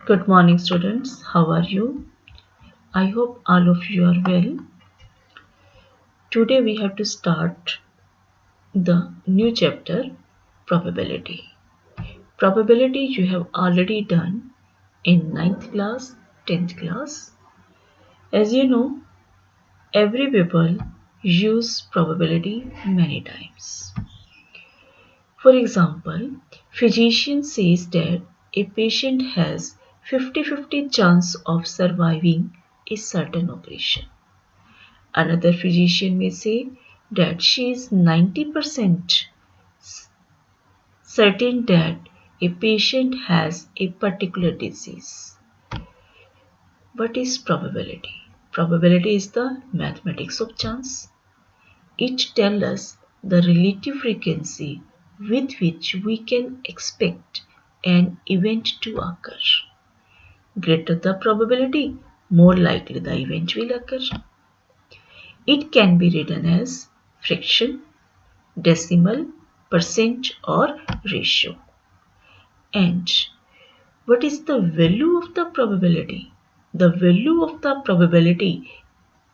Good morning, students. How are you? I hope all of you are well. Today we have to start the new chapter, probability. Probability you have already done in 9th class, 10th class. As you know, every people use probability many times. For example, physician says that a patient has 50-50 chance of surviving a certain operation. Another physician may say that she is 90% certain that a patient has a particular disease. What is probability? Probability is the mathematics of chance. It tells us the relative frequency with which we can expect an event to occur. Greater the probability, more likely the event will occur. It can be written as fraction, decimal, percent or ratio. And what is the value of the probability? The value of the probability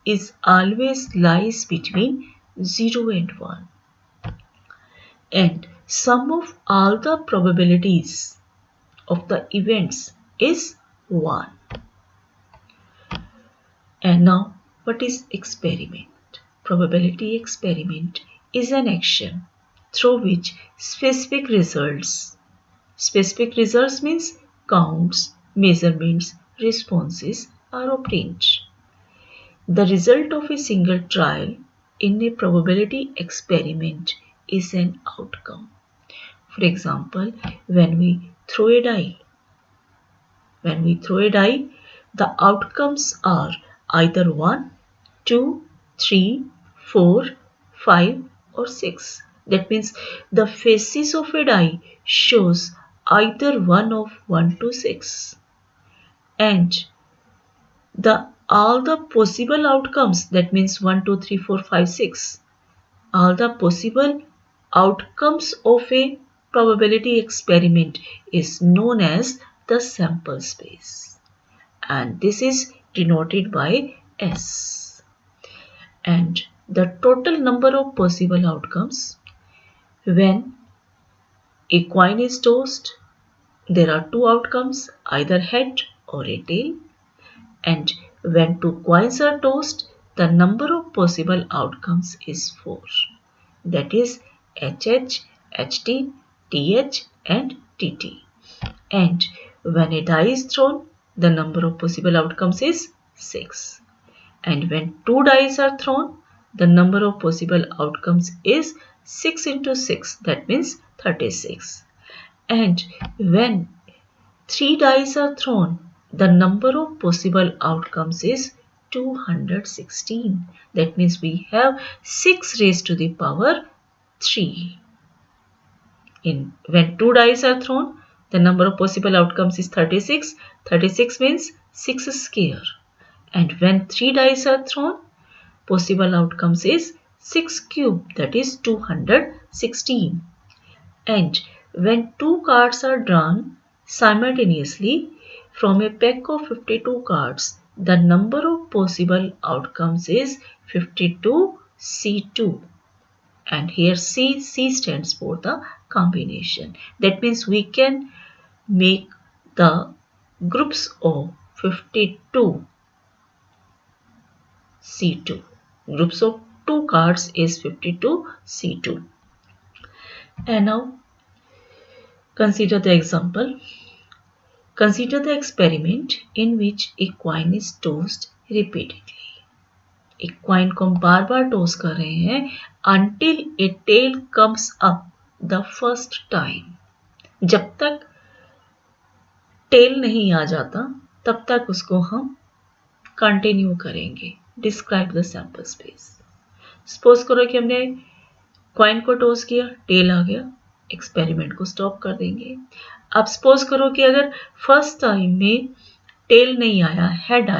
is always lies between 0 and 1. And sum of all the probabilities of the events is 1. And now what is experiment? Probability experiment is an action through which specific results means counts, measurements, responses are obtained. The result of a single trial in a probability experiment is an outcome. For example, when we throw a die, the outcomes are either 1, 2, 3, 4, 5 or 6. That means the faces of a die shows either one of 1 to 6. And all the possible outcomes, that means 1, 2, 3, 4, 5, 6. All the possible outcomes of a probability experiment is known as the sample space. And this is denoted by S. And the total number of possible outcomes, when a coin is tossed, there are two outcomes, either head or a tail. And when two coins are tossed, the number of possible outcomes is 4. That is HH, HT, TH and TT. And when a die is thrown, the number of possible outcomes is 6. And when 2 dice are thrown, the number of possible outcomes is 6 into 6, that means 36. And when 3 dice are thrown, the number of possible outcomes is 216. That means we have 6 raised to the power 3. When 2 dice are thrown, the number of possible outcomes is 36. 36 means 6 square. And when 3 dice are thrown, possible outcomes is 6 cube, that is 216. And when 2 cards are drawn simultaneously from a pack of 52 cards, the number of possible outcomes is 52C2. And here C stands for the combination. That means we can make the groups of 52 C2. Groups of 2 cards is 52 C2. And now consider the example. Consider the experiment in which a coin is tossed repeatedly. एक coin को हम बार बार toss कर रहे हैं until a tail comes up the first time. जब तक tail नहीं आ जाता तब तक उसको हम कंटिन्यू करेंगे. Describe the sample space. Suppose करो कि हमने कॉइन को टॉस किया, टेल आ गया, एक्सपेरिमेंट को स्टॉप कर देंगे. अब सपोज करो कि अगर फर्स्ट टाइम में टेल नहीं आया, हेड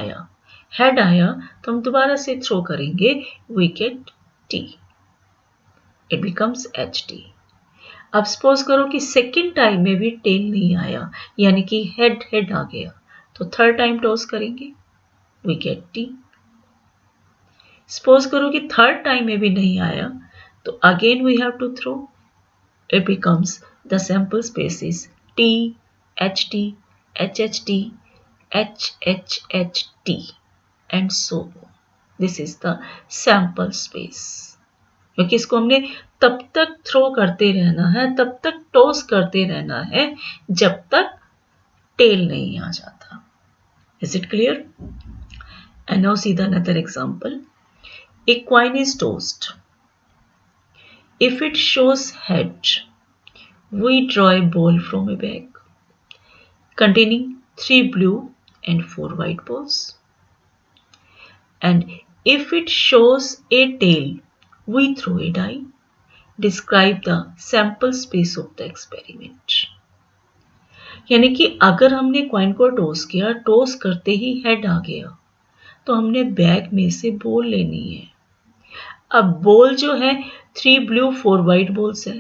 आया तो हम दोबारा से थ्रो करेंगे, we get T, it becomes H T. अब सपोज करो कि सेकेंड टाइम में भी टेल नहीं आया, यानी कि हेड आ गया, तो थर्ड टाइम टॉस करेंगे, वी गेट टी। सपोज करो कि थर्ड टाइम में भी नहीं आया, तो again we have to throw, it becomes the sample space is T, H T, H H T, H H H T and so on. This is the sample space. क्योंकि इसको हमने तब तक थ्रो करते रहना है, तब तक टॉस करते रहना है जब तक टेल नहीं आ जाता। Is it clear? And now see the another example. A coin is tossed. If it shows head, we draw a ball from a bag containing 3 blue and 4 white balls. And if it shows a tail, we throw a die. Describe the sample space of the experiment. यानी कि अगर हमने coin को toss किया, toss करते ही head आ गया, तो हमने बैग में से बॉल लेनी है। अब बॉल जो है 3 ब्लू 4 व्हाइट बॉल्स है,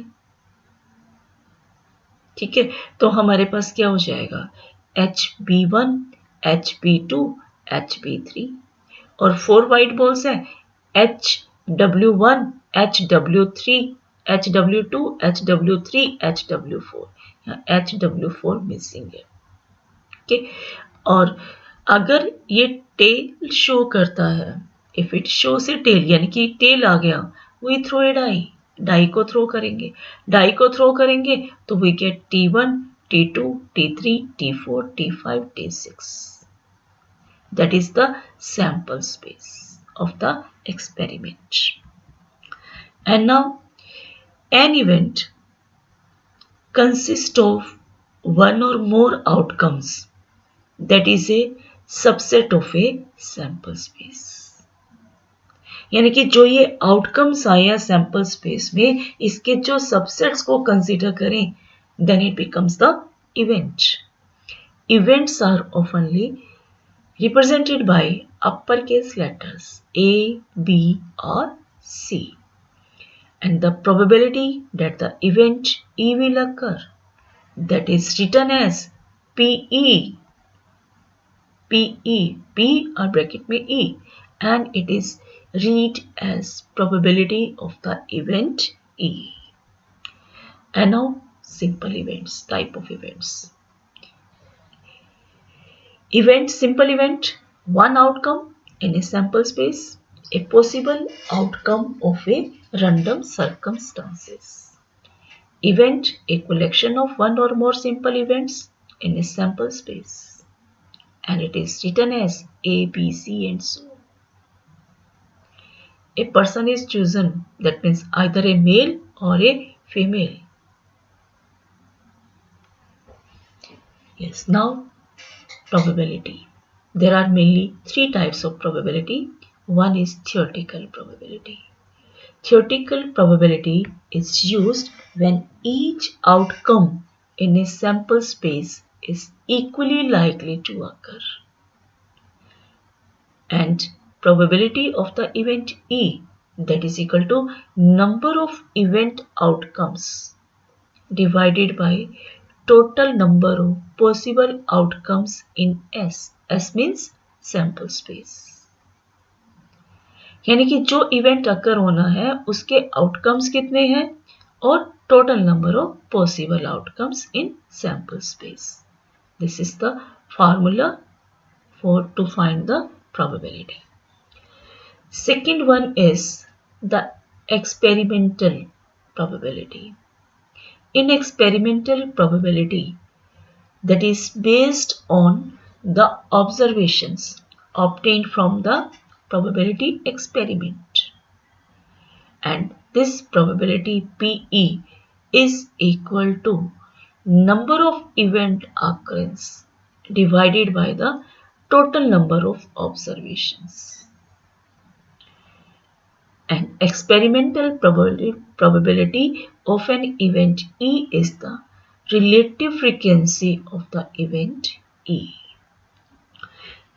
ठीक है। तो हमारे पास क्या हो जाएगा, HB1, HB2, HB3 और 4 व्हाइट बॉल्स है HW1, HW3, HW2, HW3, HW4। यहाँ HW4 मिसिंग है, ठीक। और अगर ये टेल शो करता है, if it shows a tail यानी कि टेल आ गया, we throw a die, die को थ्रो करेंगे, डाई को थ्रो करेंगे तो we get T1, T2, T3, T4, T5, T6। That is the sample space of the experiment. And now an event consists of one or more outcomes that is a subset of a sample space। यानी कि जो ये outcomes आया sample space में, इसके जो subsets को consider करें, then it becomes the event. Events are oftenly represented by upper case letters A, B or C, and the probability that the event E will occur, that is written as PE, PE, P or bracket में E, and it is read as probability of the event E। And now simple events, type of events. Event, simple event, one outcome in a sample space, a possible outcome of a random circumstances। Event, a collection of one or more simple events in a sample space, and it is written as A, B, C and so on। A person is chosen, that means either a male or a female। Yes, now probability. There are mainly 3 types of probability. One is theoretical probability. Theoretical probability is used when each outcome in a sample space is equally likely to occur, and probability of the event E, that is equal to number of event outcomes divided by total number of possible outcomes in S। S means sample space। यानी कि जो event occur होना है उसके outcomes कितने हैं और total number of possible outcomes in sample space. This is the formula for to find the probability। Second one is the experimental probability। In experimental probability, that is based on the observations obtained from the probability experiment, and this probability PE is equal to number of event occurrence divided by the total number of observations। And experimental probability of an event E is the relative frequency of the event E।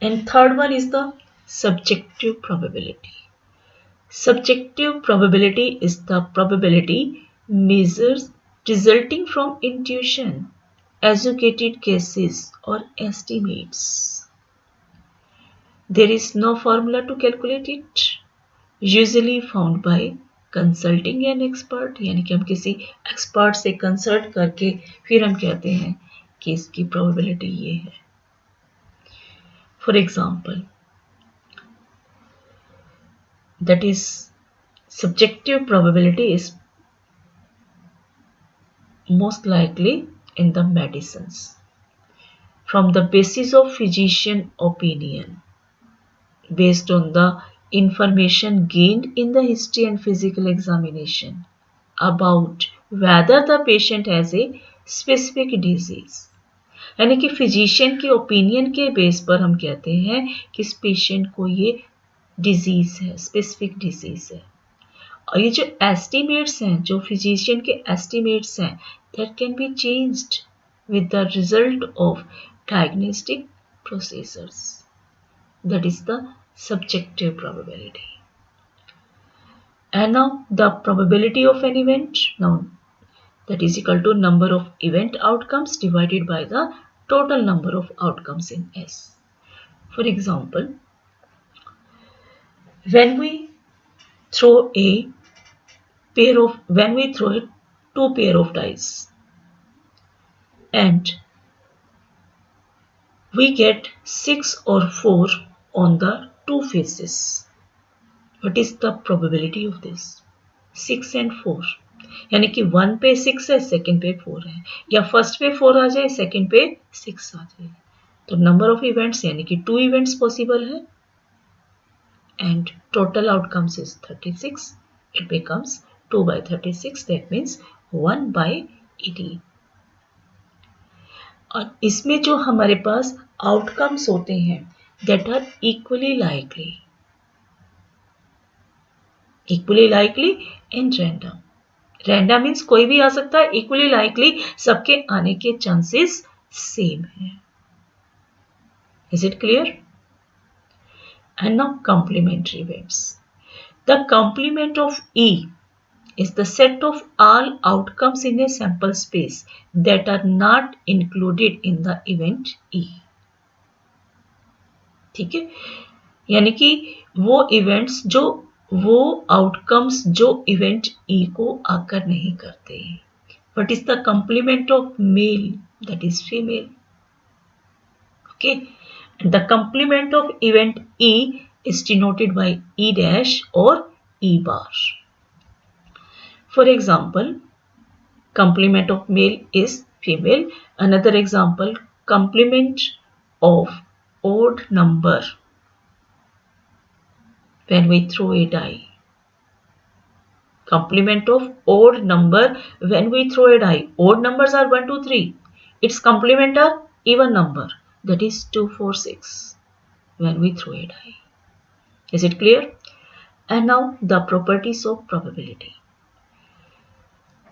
And third one is the subjective probability। Subjective probability is the probability measures resulting from intuition educated guesses or estimates. There is no formula to calculate it. Usually found by consulting an expert, यानी कि हम किसी expert से consult करके फिर हम कहते हैं कि इसकी प्रोबेबिलिटी ये है. For example, that is subjective probability is most likely in the medicines from the basis of physician opinion based on the information gained in the history and physical examination about whether the patient has a specific disease. यानी कि physician के opinion के base पर हम कहते हैं कि इस पेशेंट को ये डिजीज है, स्पेसिफिक डिजीज है. और ये जो एस्टिमेट्स हैं, जो फिजिशियन के एस्टिमेट्स हैं, that can be changed with the result of diagnostic procedures. That is the subjective probability. And now the probability of an event, now that is equal to number of event outcomes divided by the total number of outcomes in S. For example, when we throw two pair of dice and we get 6 or 4 on the two faces. What is the probability of this? 6 and 4. यानी कि 1 पे 6 है, second पे 4 है, या first पे 4 आ जाए, second पे 6 आ जाए. तो नंबर ऑफ इवेंट्स यानी कि 2 इवेंट्स पॉसिबल है and total outcomes is 36. It becomes 2 by 36, that means 1 by 80. और इसमें जो हमारे पास आउटकम्स होते हैं that are equally likely and random. Random means कोई भी आ सकता है, equally likely सबके आने के chances same हैं. Is it clear? And now complementary events. The complement of E is the set of all outcomes in a sample space that are not included in the event E. ठीक है, यानी कि वो events जो वो outcomes जो event E को आकर नहीं करते. What is the complement of male? That is female. Okay, the complement of event E is denoted by E dash or E bar. For example, complement of male is female. Another example, complement of odd number when we throw a die. Complement of odd number when we throw a die. Odd numbers are 1, 2, 3. Its complement are even number, that is 2, 4, 6 when we throw a die. Is it clear? And now the properties of probability.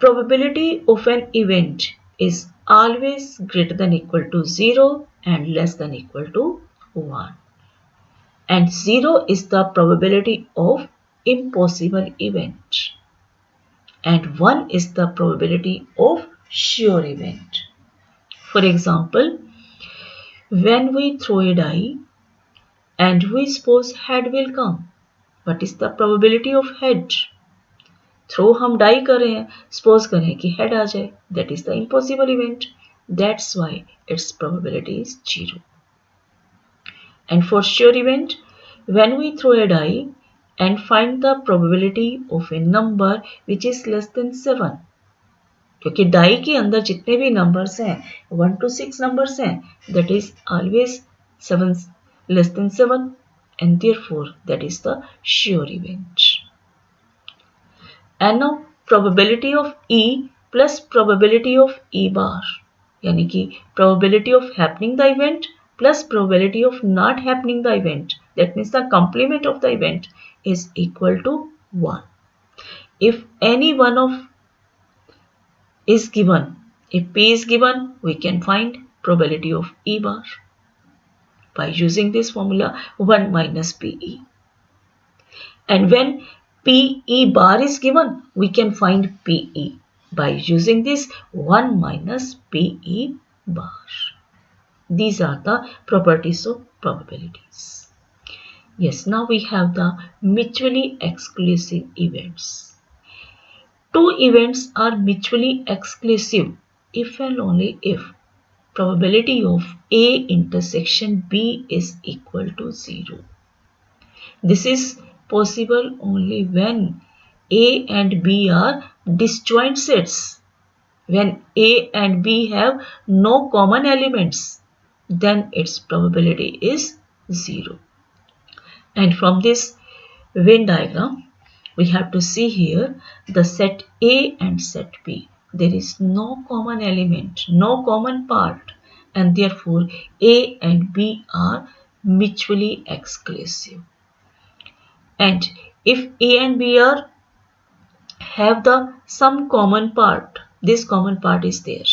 Probability of an event is always greater than equal to 0 and less than equal to 1. And 0 is the probability of impossible event. And 1 is the probability of sure event. For example, when we throw a die and we suppose head will come, what is the probability of head? Throw हम die कर रहे हैं, suppose करें कि head आ जाए, that is the impossible event. That's why its probability is 0. And for sure event, when we throw a die and find the probability of a number which is less than 7, क्योंकि die के अंदर जितने भी numbers हैं 1 to 6 numbers हैं, that is always 7 less than 7 and therefore that is the sure event. And now probability of E plus probability of E bar, यानी कि probability of happening the event plus probability of not happening the event, that means the complement of the event is equal to 1. If any one of is given, if P is given, we can find probability of E bar by using this formula 1 minus PE. And when PE bar is given, we can find PE by using this 1 minus PE bar. These are the properties of probabilities. Yes, now we have the mutually exclusive events. Two events are mutually exclusive if and only if probability of A intersection B is equal to 0. This is possible only when A and B are disjoint sets. When A and B have no common elements, then its probability is 0. And from this Venn diagram, we have to see here the set A and set B. There is no common element, no common part, and therefore A and B are mutually exclusive. And if A and B are have the some common part, this common part is there.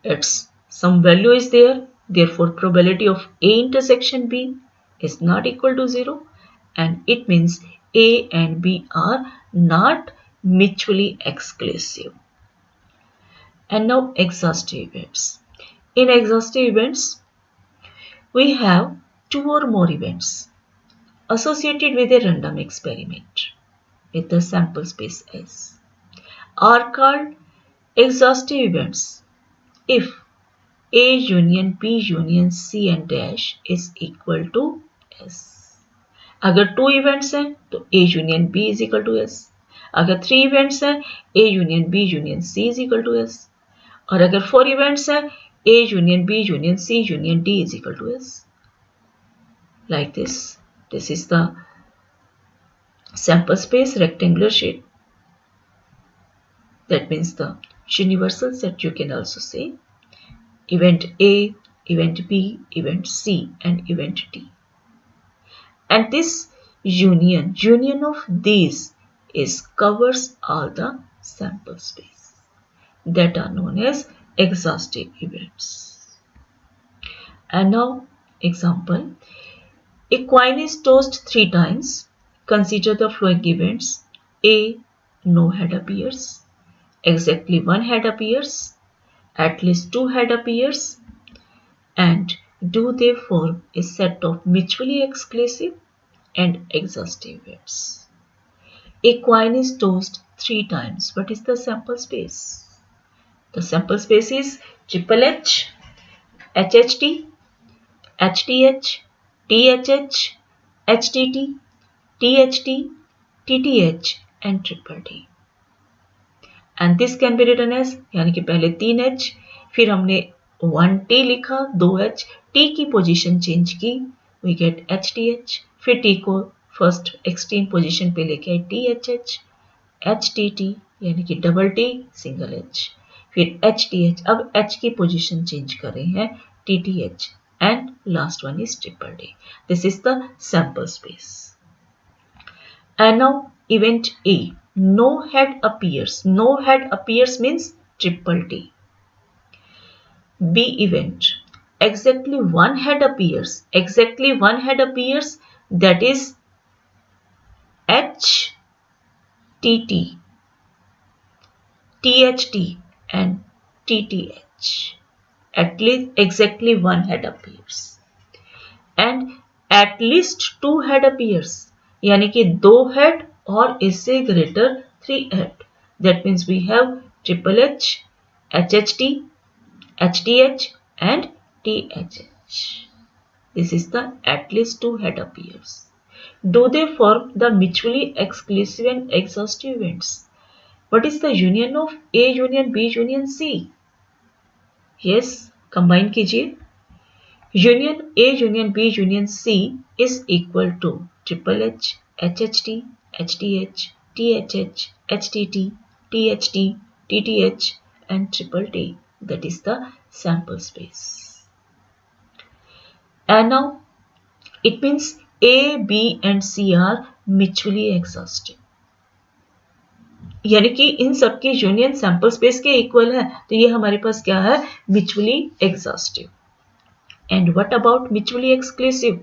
Its some value is there, therefore probability of A intersection B is not equal to 0, and it means A and B are not mutually exclusive. And now exhaustive events. In exhaustive events, we have two or more events associated with a random experiment with the sample space S are called exhaustive events if A union B union C and dash is equal to S. अगर 2 events हैं तो A union B is equal to S. अगर 3 events हैं A union B union C is equal to S. और अगर 4 events हैं A union B union C union D is equal to S. Like this. This is the sample space rectangular shape. That means the universal set, you can also say. Event A, event B, event C, and event D. And this union of these covers all the sample space that are known as exhaustive events. And now example, a coin is tossed 3 times. Consider the following events. A, no head appears. Exactly 1 head appears. At least 2 head appears, and do they form a set of mutually exclusive and exhaustive events. A coin is tossed 3 times. What is the sample space? The sample space is triple H, HHT, HTH, THH, HTT, THT, TTH and triple T. And this can be written as, यानी कि पहले 3H, फिर हमने 1T लिखा, 2H, T की position change की, we get HTH, फिर T को फर्स्ट एक्सट्रीम पोजीशन पे लेके आए THH, HTT यानी कि डबल T सिंगल H, फिर HTH, अब H की पोजीशन चेंज कर रहे हैं TTH, and last one is triple T. This is the sample space. And now event A. No head appears. No head appears means triple T. B event. Exactly 1 head appears. Exactly 1 head appears. That is HTT, THT and TTH. At least exactly 1 head appears. And at least 2 head appears. यानी कि 2 head और इससे greater 3 head. That means we have triple H, HHT, HTH and THH. This is the at least 2 head appears. Do they form the mutually exclusive and exhaustive events? What is the union of A union B union C? Yes, combine कीजिए. Union A union B union C is equal to triple H, HHT, HTH, THH, HTT, THT, TTH and triple T. That is the sample space. And now it means A, B and C are mutually exhaustive. यानी कि इन सबके union sample space के equal है, तो ये हमारे पास क्या है, mutually exhaustive. And what about mutually exclusive?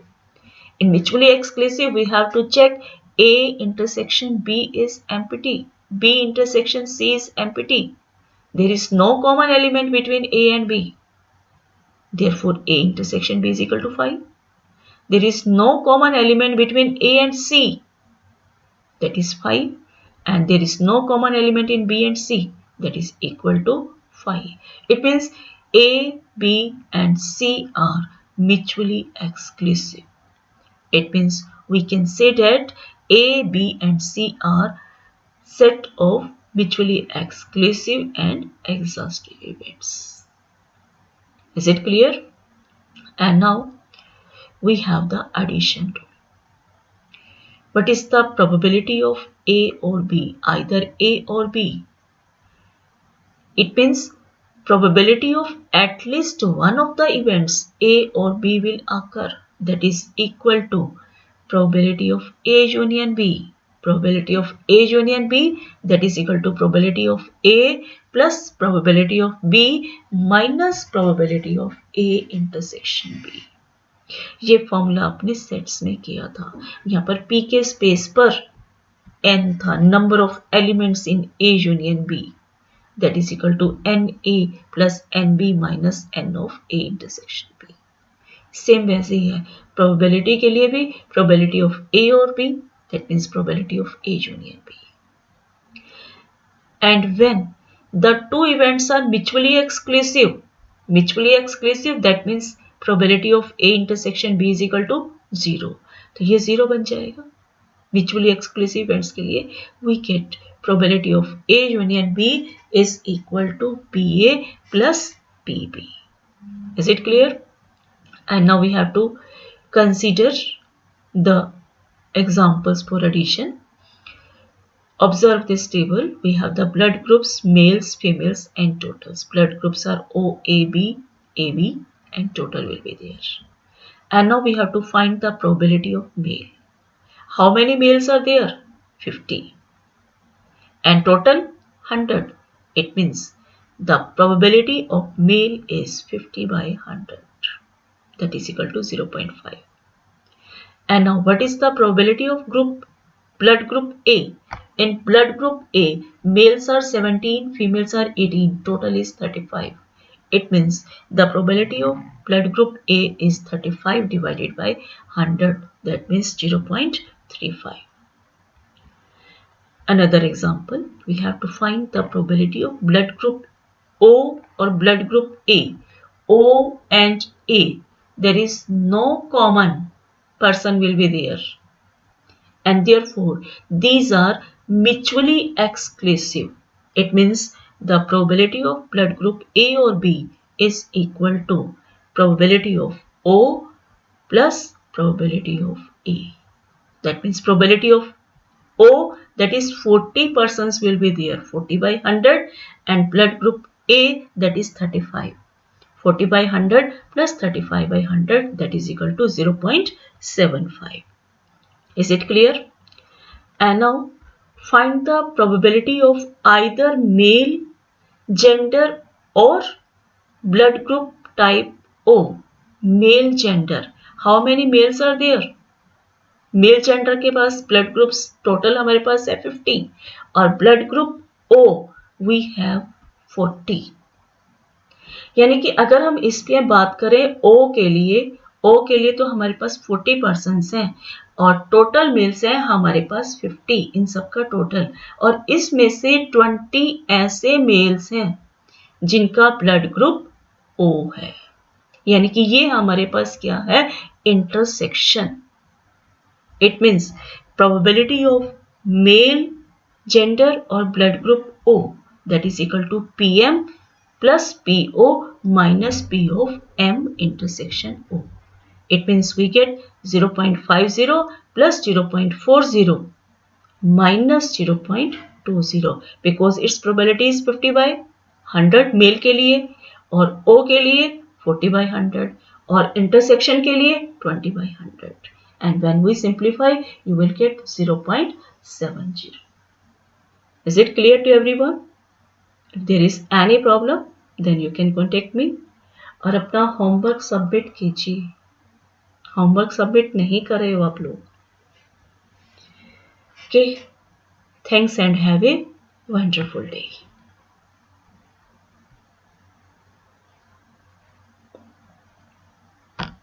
In mutually exclusive, we have to check A intersection B is empty, B intersection C is empty. There is no common element between A and B. Therefore, A intersection B is equal to 5. There is no common element between A and C, that is 5, and there is no common element in B and C, that is equal to 5. It means A, B and C are mutually exclusive. It means we can say that A, B and C are set of mutually exclusive and exhaustive events. Is it clear? And now we have the addition rule. What is the probability of A or B? Either A or B. It means probability of at least one of the events A or B will occur, that is equal to probability of A union B. Probability of A union B, that is equal to probability of A plus probability of B minus probability of A intersection B. ये formula अपने sets में किया था. यहाँ पर P के space पर n था, number of elements in A union B, that is equal to NA plus NB minus N of A intersection B. Same वैसे ही है प्रोबेबिलिटी के लिए भी, प्रोबेबिलिटी ऑफ A और B, that means probability of A union B. And when the two events are mutually exclusive, that means probability of A intersection B is equal to 0. तो ये 0 बन जाएगा. Mutually exclusive events के लिए we get probability of A union B is equal to PA plus PB. Is it clear? And now we have to consider the examples for addition. Observe this table. We have the blood groups, males, females and totals. Blood groups are O, AB, AB and total will be there. And now we have to find the probability of male. How many males are there? 50. And total 100. It means the probability of male is 50 by 100. That is equal to 0.5. And now what is the probability of blood group A? In blood group A, males are 17, females are 18, total is 35. It means the probability of blood group A is 35 divided by 100, that means 0.35. Another example, we have to find the probability of blood group O or blood group A. O and A, there is no common person will be there, and therefore these are mutually exclusive. It means the probability of blood group A or B is equal to probability of O plus probability of A. That means probability of O, that is 40 persons will be there, 40 by 100, and blood group A, that is 35. 40 by 100 plus 35 by 100, that is equal to 0.75. Is it clear? And now find the probability of either male, gender or blood group type O. Male gender. How many males are there? Male gender के पास blood groups total हमारे पास है 50 और blood group O we have 40. यानी कि अगर हम इसकी बात करें ओ के लिए तो हमारे पास 40 पर्सन्स हैं और टोटल मेल्स हैं हमारे पास 50, इन सबका टोटल, और इसमें से 20 ऐसे मेल्स हैं जिनका ब्लड ग्रुप ओ है. यानी कि ये हमारे पास क्या है? Intersection. It means probability of male, gender or blood group O, that is equal to PM plus PO minus P of M intersection O. It means we get 0.50 plus 0.40 minus 0.20 because its probability is 50 by 100 mail के लिए और O के लिए 40 by 100 और intersection के लिए 20 by 100. And when we simplify, you will get 0.70. Is it clear to everyone? If there is any problem, then you can contact me. और अपना होमवर्क सबमिट कीजिए. होमवर्क सबमिट नहीं कर रहे हो आप लोग. Okay. Thanks and have a wonderful day.